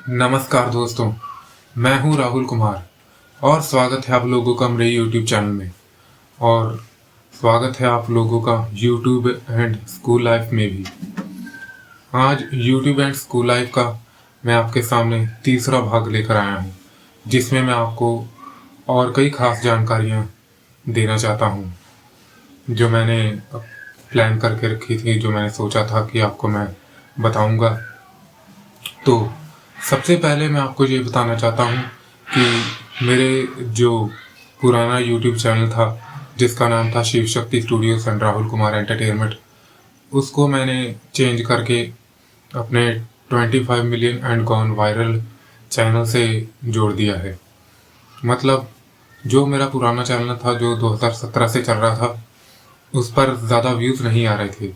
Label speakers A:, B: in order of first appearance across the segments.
A: नमस्कार दोस्तों, मैं हूं राहुल कुमार और स्वागत है आप लोगों का मेरे यूट्यूब चैनल में। और स्वागत है आप लोगों का यूट्यूब एंड स्कूल लाइफ में भी। आज यूट्यूब एंड स्कूल लाइफ का मैं आपके सामने तीसरा भाग लेकर आया हूं, जिसमें मैं आपको और कई खास जानकारियां देना चाहता हूं जो मैंने प्लान करके रखी थी, जो मैंने सोचा था कि आपको मैं बताऊंगा। तो सबसे पहले मैं आपको ये बताना चाहता हूँ कि मेरे जो पुराना यूट्यूब चैनल था जिसका नाम था Shiv Shakti studios and Rahul Kumar entertainment, उसको मैंने चेंज करके अपने 25 million and gone viral channel से जोड़ दिया है। मतलब जो मेरा पुराना चैनल था जो 2017 से चल रहा था, उस पर ज़्यादा व्यूज़ नहीं आ रहे थे।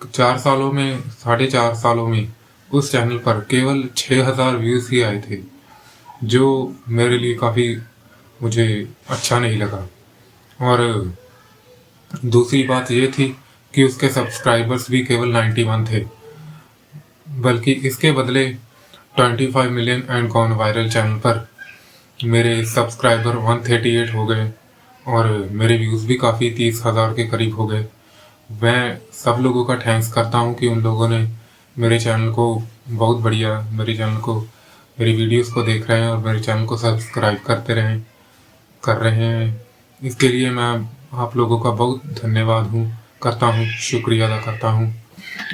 A: 4.5 सालों में उस चैनल पर केवल 6000 व्यूज़ ही आए थे, जो मेरे लिए काफ़ी मुझे अच्छा नहीं लगा। और दूसरी बात ये थी कि उसके सब्सक्राइबर्स भी केवल 91 थे, बल्कि इसके बदले 25 million and gone viral channel पर मेरे सब्सक्राइबर 138 हो गए और मेरे व्यूज़ भी काफ़ी 30,000 के करीब हो गए। मैं सब लोगों का थैंक्स करता हूँ कि उन लोगों ने मेरे चैनल को बहुत बढ़िया, मेरी वीडियोस को देख रहे हैं और मेरे चैनल को सब्सक्राइब कर रहे हैं। इसके लिए मैं आप लोगों का बहुत धन्यवाद करता हूँ, शुक्रिया अदा करता हूँ।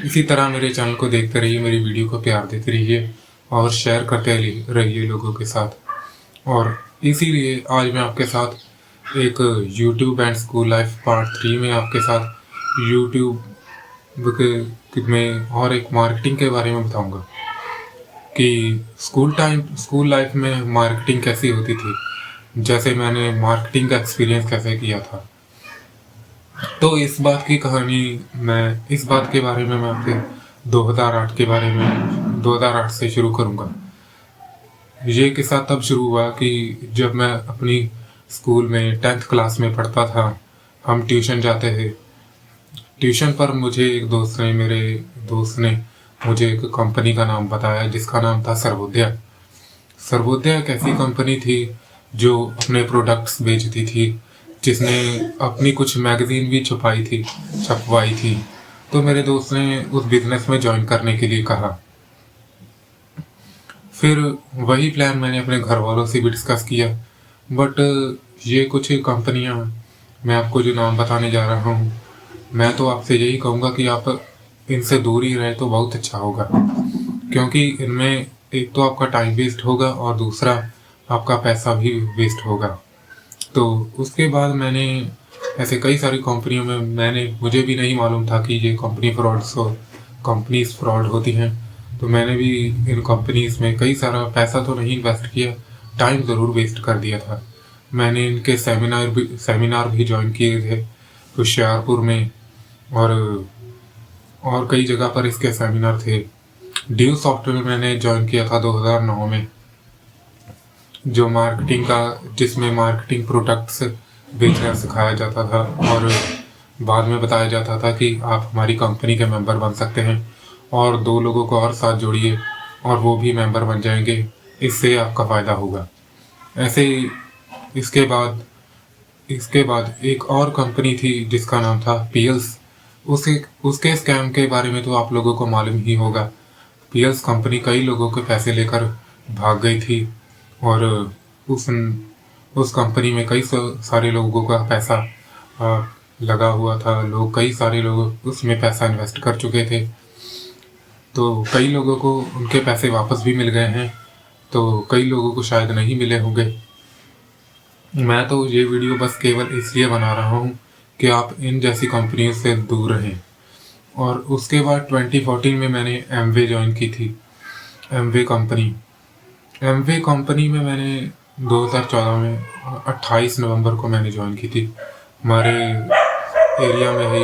A: इसी तरह मेरे चैनल को देखते रहिए, मेरी वीडियो को प्यार देते रहिए और शेयर करते रहिए लोगों के साथ। और इसीलिए आज मैं आपके साथ एक YouTube and school life part 3 में आपके साथ यूट्यूब में और एक मार्केटिंग के बारे में बताऊंगा कि स्कूल लाइफ में मार्केटिंग कैसी होती थी, जैसे मैंने मार्केटिंग का एक्सपीरियंस कैसे किया था। तो इस बात के बारे में मैं आपके 2008 से शुरू करूंगा। ये किस्सा तब शुरू हुआ कि जब मैं अपनी स्कूल में 10th क्लास में पढ़ता था, हम ट्यूशन जाते थे। ट्यूशन पर मेरे दोस्त ने मुझे एक कंपनी का नाम बताया जिसका नाम था सर्वोदया। सर्वोदया एक ऐसी कंपनी थी जो अपने प्रोडक्ट्स बेचती थी, जिसने अपनी कुछ मैगजीन भी छपवाई थी। तो मेरे दोस्त ने उस बिजनेस में ज्वाइन करने के लिए कहा। फिर वही प्लान मैंने अपने घर वालों से भी डिस्कस किया, बट ये कुछ कंपनियां, मैं आपको जो नाम बताने जा रहा हूँ, मैं तो आपसे यही कहूँगा कि आप इनसे दूर ही रहे तो बहुत अच्छा होगा, क्योंकि इनमें एक तो आपका टाइम वेस्ट होगा और दूसरा आपका पैसा भी वेस्ट होगा। तो उसके बाद मैंने ऐसे कई सारी कंपनियों में मुझे भी नहीं मालूम था कि ये कंपनीज फ्रॉड होती हैं। तो मैंने भी इन कंपनीज में कई सारा पैसा तो नहीं इन्वेस्ट किया, टाइम ज़रूर वेस्ट कर दिया था। मैंने इनके सेमिनार भी ज्वाइन किए थे होशियारपुर में, और कई जगह पर इसके सेमिनार थे। ड्यू सॉफ्टवेयर मैंने ज्वाइन किया था 2009 में, जिसमें मार्केटिंग प्रोडक्ट्स बेचना सिखाया जाता था और बाद में बताया जाता था कि आप हमारी कंपनी के मेंबर बन सकते हैं और 2 लोगों को और साथ जोड़िए और वो भी मेंबर बन जाएंगे, इससे आपका फ़ायदा होगा। ऐसे ही इसके बाद एक और कंपनी थी जिसका नाम था पीएल्स। उसके स्कैम के बारे में तो आप लोगों को मालूम ही होगा। पीएल्स कंपनी कई लोगों के पैसे लेकर भाग गई थी और उस कंपनी में कई सारे लोगों का पैसा लगा हुआ था। कई सारे लोग उसमें पैसा इन्वेस्ट कर चुके थे, तो कई लोगों को उनके पैसे वापस भी मिल गए हैं, तो कई लोगों को शायद नहीं मिले होंगे। मैं तो ये वीडियो बस केवल इसलिए बना रहा हूँ कि आप इन जैसी कंपनियों से दूर रहें। और उसके बाद 2014 में मैंने एमवे ज्वाइन की थी। एमवे कंपनी में मैंने 2014 में 28 नवंबर को मैंने ज्वाइन की थी। हमारे एरिया में ही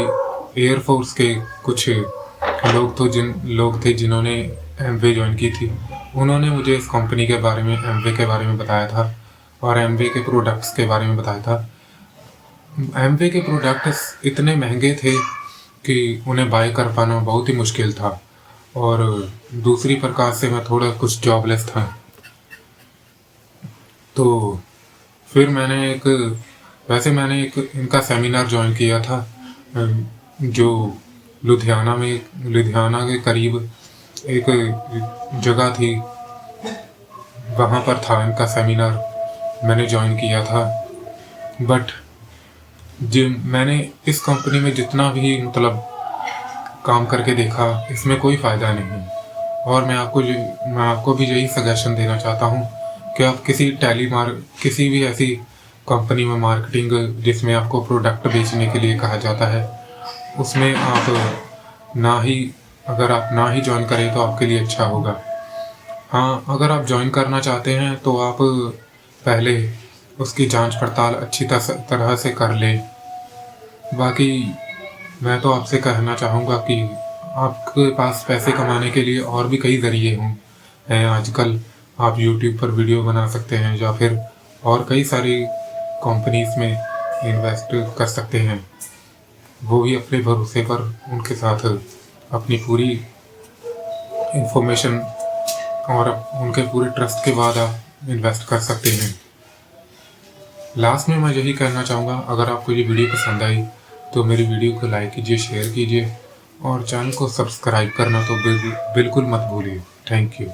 A: एयरफोर्स के कुछ लोग थे जिन्होंने एमवे ज्वाइन की थी। उन्होंने मुझे इस कंपनी के बारे में, एमवे के बारे में बताया था और एमवे के प्रोडक्ट्स के बारे में बताया था। एमवे के प्रोडक्ट्स इतने महंगे थे कि उन्हें बाय कर पाना बहुत ही मुश्किल था और दूसरी प्रकार से मैं थोड़ा कुछ जॉबलेस था। तो फिर मैंने एक इनका सेमिनार ज्वाइन किया था, जो लुधियाना के करीब एक जगह थी, वहाँ पर था इनका सेमिनार, मैंने ज्वाइन किया था। बट मैंने इस कंपनी में जितना भी मतलब काम करके देखा, इसमें कोई फ़ायदा नहीं। और मैं आपको भी यही सजेशन देना चाहता हूँ कि आप किसी भी ऐसी कंपनी में मार्केटिंग, जिसमें आपको प्रोडक्ट बेचने के लिए कहा जाता है, उसमें अगर आप ना ही ज्वाइन करें तो आपके लिए अच्छा होगा। हाँ, अगर आप ज्वाइन करना चाहते हैं तो आप पहले उसकी जांच पड़ताल अच्छी तरह से कर लें। बाकी मैं तो आपसे कहना चाहूँगा कि आपके पास पैसे कमाने के लिए और भी कई ज़रिए हैं आजकल। आप यूट्यूब पर वीडियो बना सकते हैं, या फिर और कई सारी कंपनीज में इन्वेस्ट कर सकते हैं, वो भी अपने भरोसे पर उनके साथ अपनी पूरी इंफॉर्मेशन और उनके पूरे ट्रस्ट के बाद आप इन्वेस्ट कर सकते हैं। लास्ट में मैं यही कहना चाहूँगा, अगर आपको ये वीडियो पसंद आई तो मेरी वीडियो को लाइक कीजिए, शेयर कीजिए और चैनल को सब्सक्राइब करना तो बिल्कुल मत भूलिए। Thank you.